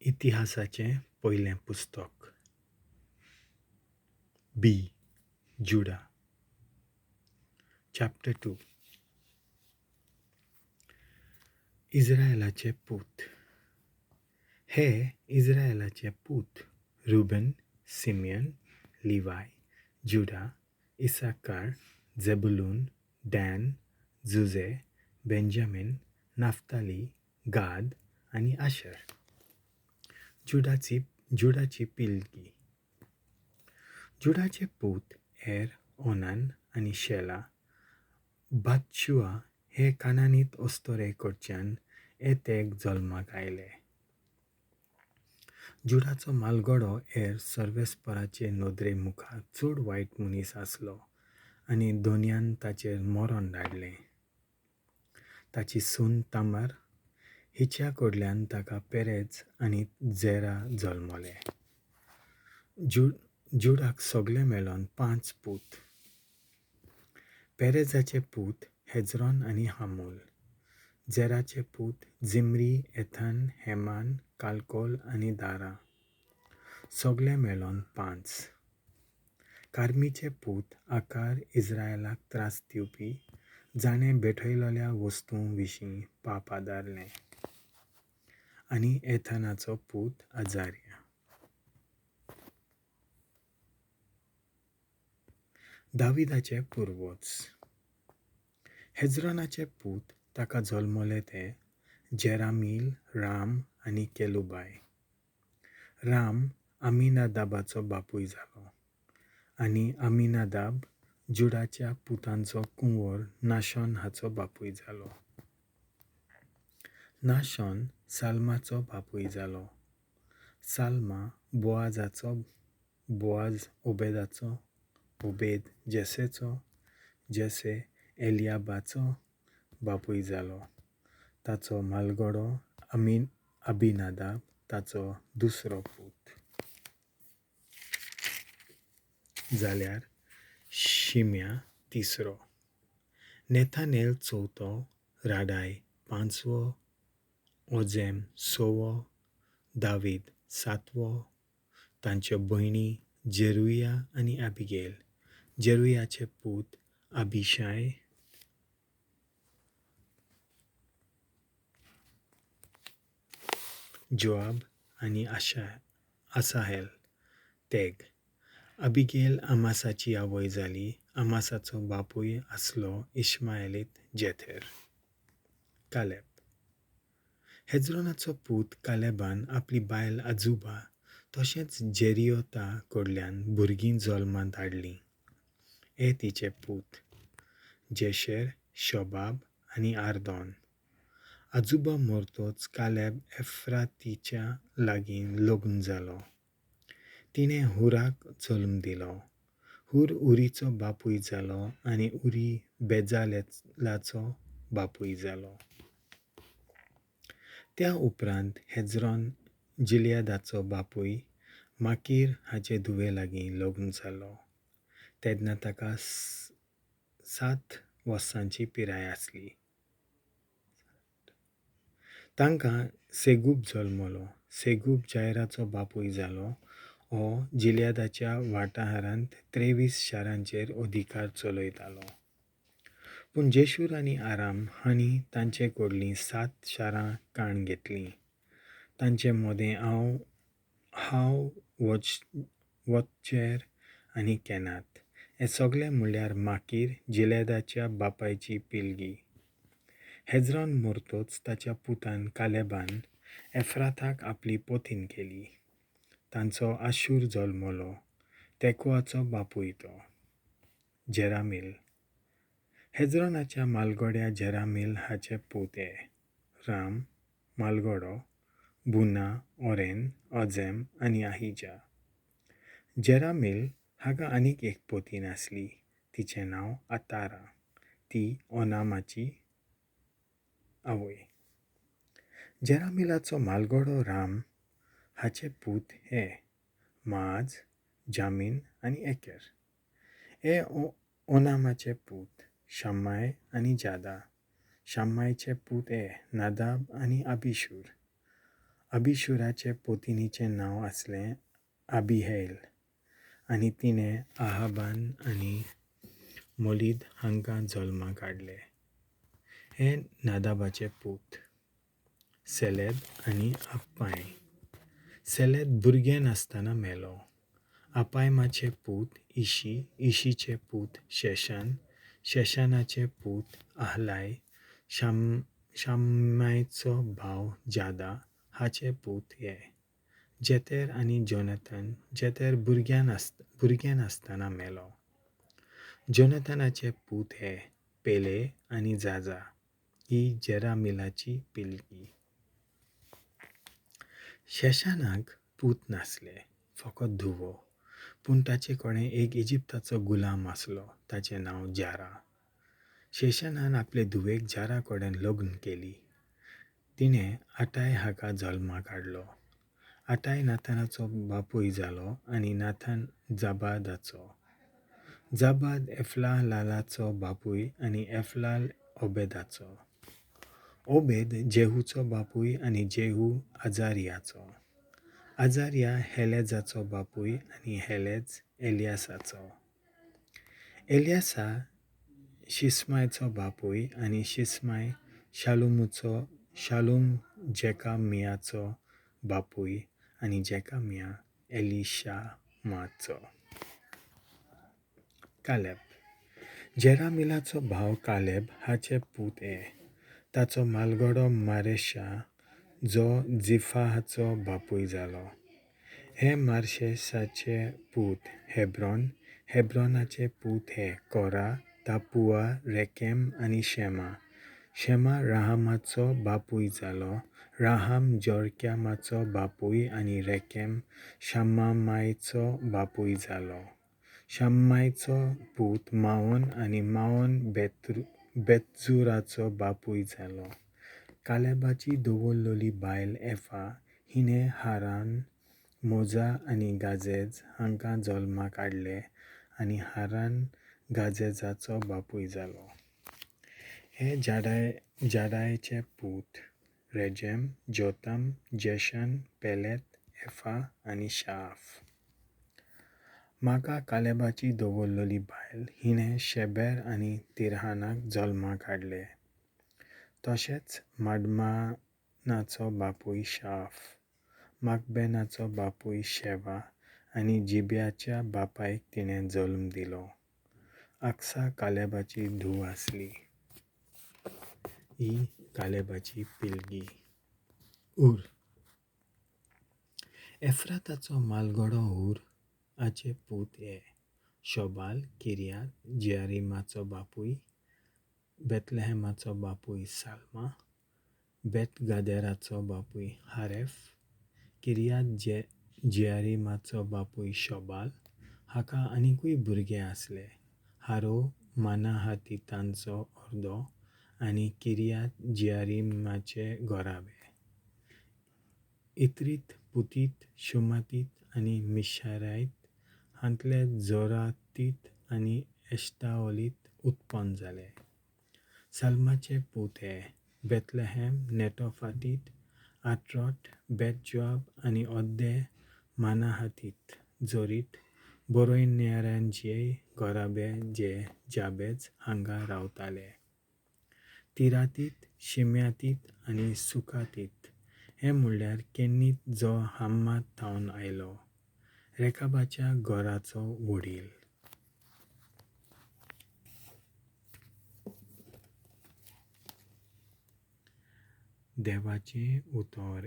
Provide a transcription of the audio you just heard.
इतिहासाचें पयलें पुस्तक. बी. जुडा. चॅप्टर 2. इस्रायलाचे पूत. हे इस्रायलाचे पूत Ruban, Simeon, Levi, Judah, Issachar, Zebulun, Dan, जुजे, बेंजामिन, नाफ्ताली, गाद आणि आशेर. जुडाची पिलगी. जुडाचे पूत एर, ओनान आणि शेला. बाथशुआ हे कानानीत ostorê कडच्यान एक zolmak आयले. जुडाचो malgoddo er sorvesporachê नodrê मुखार चड वायट मनीस आसलो आनी Dho-nian ताचेर मरण धाडलें. ताची सून तामार हिच्या कडल्यान ताका पेरेज आनी झेरा जल्मले. जुडाक सगळे मेळोन 5 पूत. पेरेजाचे पूत हेजरोन आनी हामूल. झेराचे पूत जिमरी, एथान, हेमान, कालकोल आनी दारा. सगळे मेळोन 5. कार्मीचे पूत आकार इस्रायलाक त्रास दिवपी जाणें बेठयलोल्या वस्तूं विशीं पाप आदारलें. आनी एथानाचो पूत आजार्य. दाविदाचे पुर्वज. हेजरोनाचे पूत ताका जल्मले ते जेरामील, राम आनी केलुबाय. राम अमिनादाबाचो बापूय जालो आनी अमिनादाब जुडाच्या पुतांचो कुंवर नाशोन हाचो बापूय जालो. नाशोन साल्माचो बापूय जालो. साल्मा बोआज ओबेदाचो, ओबेद जेसेचो, जेसे एलियाबाचो बापूय जालो. ताचो malgoddo अबिनादाब ताचो दुसरो पूत. जाल्यार शिम्या तिसरो. नेथानेल चवथो, राडाय 5वो, ओजेम 6वो, दावीद 7वो. तांच्यो भयणी जेरुया आनी अबिगेल. जेरुयाचे पूत अबिशाय, जोआब आनी आसाहेल. तेग. अबिगेल आमासाची आवय जाली. आमासाचो बापूय आसलो इश्माएलीत जेथेर. कालेब. हेजरोनाचो पूत कालेबान आपली बायल आजुबा तशेंच जेरियोता कडल्यान भुरगीं जल्मांत हाडलीं. हे तिचे पूत जेशेर, शोबाब आनी आर्दोन. आजुबा मरतोच कालेब एफ्रातीच्या लागीं लग्न जालो. तिणें हुराक जल्म दिलो. हुर उरीचो बापूय जालो आनी उरी बेजालेलाचो बापूय जालो. त्या उपरांत हेजरोन जिलियादाचो बापूय माकीर हाचे धुवे लागीं लग्न जालो. तेन्ना ताका 7 वर्सांची पिराय आसली. तांकां सेगूब जल्मलो. सेगूब जायराचो बापूय जालो. हो जिलियादाच्या वाठारांत 23 शारांचेर अधिकार चलयतालो. पूण जेशूर आनी आराम हांणी तांचे कडलीं 7 शारां काण घेतलीं. तांचे मोदें हाव, वचचेर आनी केनात. हे सगळे म्हणल्यार माकीर जिलियादाच्या बापायची पिलगी. हेजरोन मरतोच ताच्या पुतान कालेबान एफ्राताक आपली पोतीन केली. तांचो आशूर जल्मलो. तेकोआचो बापूय तो. जेरामील. हेजरोनाच्या मालगोड्या जेरामील हाचे पूत राम, malgoddo, बुना, ओरेन, ओजेम आनी आहिजा. जेरामील हाका आनीक एक पोतीन आसली. तिचें नांव आतारा. ती ओनामाची आवय. जेरामीलाचो malgoddo राम हाचे पूत हे माज, जामीन आनी एकेर. हे ओनामाचे पूत शम्माय आनी जादा. शम्मायचे पूत नादाब आनी अबिशूर. अभिशुराचे पोतिनीचें नांव आसलें अबिहैल आनी तिणें आहाबान आनी मोलीद हांकां जल्माक हाडले. हे नादाबाचे पूत सेलेद आनी अप्पाय. सेलेद भुरगें नासतना मेलो. अपायमाचे पूत इशी, इशीचे पूत शेशान, शेशानाचे पूत आहलाय, शाम्मायचो भाव जादा हाचे पूत हे. जेतेर आनी जोनाथन. जेतेर भुरगें नासतना मेलो. जोनाथनाचे पूत हे पेले आनी जाजा ही जेरामिलाची पिलगी. शेशानाक पूत नासले, फकत धुवो. पूण ताचे कडेन एक इजिप्ताचो गुलाम आसलो, ताचें नांव जारा. शेशानान आपले धुवेक जारा कडेन लग्न केली. तिणें आटाय हाका जल्माक हाडलो. आटाय नाथानाचो बापूय जालो आनी नाथान जाबादाचो. जाबाद एफलालाचो बापूय आनी एफलाल ओबेदाचो. ओबेद जेहूचो बापूय आनी जेहू आजारियाचो. आजारिया हेलेजाचो बापूय आनी हेलेज एलियासाचो. एलियासा शिस्मायचो बापूय आनी शिस्माय शालूम जेकामियाचो बापूय आनी जेकामिया एलिशामाचो. कालेब. जेरामिलाचो भाव कालेब हाचे पूत हे. ताचो malgoddo मारेशा जो जिफाहाचो बापूय जालो. हे मार्शेसाचे पूत हेब्रोन. हेब्रोनाचे पूत हे कोरा, तापुआ, रेकेम आनी शेमा. शेमा राहामाचो बापूय जालो. राहाम जोरक्यामाचो बापूय आनी रेकेम शाम्मायचो बापूय जालो. शाम्मायचो पूत माओन आनी माओन बेतजुराचो बापूय जालो. कालेबाची दवरलोली बायल एफा हिणें हारान, मोजा आनी गाजेज हांकां जल्माक हाडले आनी हारान गाजेजाचो बापूय जालो. हे जाडायचे पूत रेजेम, जोतम, जेशन, पेलेत, एफा आनी शाफ. माका कालेबाची दवरलोली बायल हिणें शेबेर आनी तिरहानाक जल्माक हाडले. तशेंच माडमानाचो बापूय शाफ, माकबेनाचो बापूय शेवा आनी जिब्याच्या बापायक तिणें जल्म दिलो. आक्सा कालेबाची धूव आसली. ही कालेबाची पिलगी. उर. एफ्राताचो malgoddo उर हाचे पूत हे शोबाल, किर्यात जेयारीमाचो बापूय, बेतलेहेमाचो बापूय साल्मा, बेतगादेराचो बापूय हारेफ, किर्यात जेयारीमाचो बापूय शोबाल. हाका आनिकूय भुरगे आसले. हारो मानाहातितांचो अर्दो आनी किर्यात जेयारीमाचे गोराबे. इत्रीत, पुतीत, शुमातीत आनी मिश्रायत हांतले जोरातीत आनी एश्ताओलीत उत्पन्न जाले. साल्माचे पूत हे बेतलेहेम, नेटोफातीत, आत्रोत, बेतजोआब आनी ओद्दे मानाहातीत, जोरीत, बोरोयन्यारांचे गोराबे जे जाबेज हांगा रावताले. तिरातीत, शिम्यातीत आनी सुकातीत हे म्हणल्यार केन्नीत जो हाम्मात थावन आयलो. रेकाबाच्या घोराचो वडील. देवाचें उतर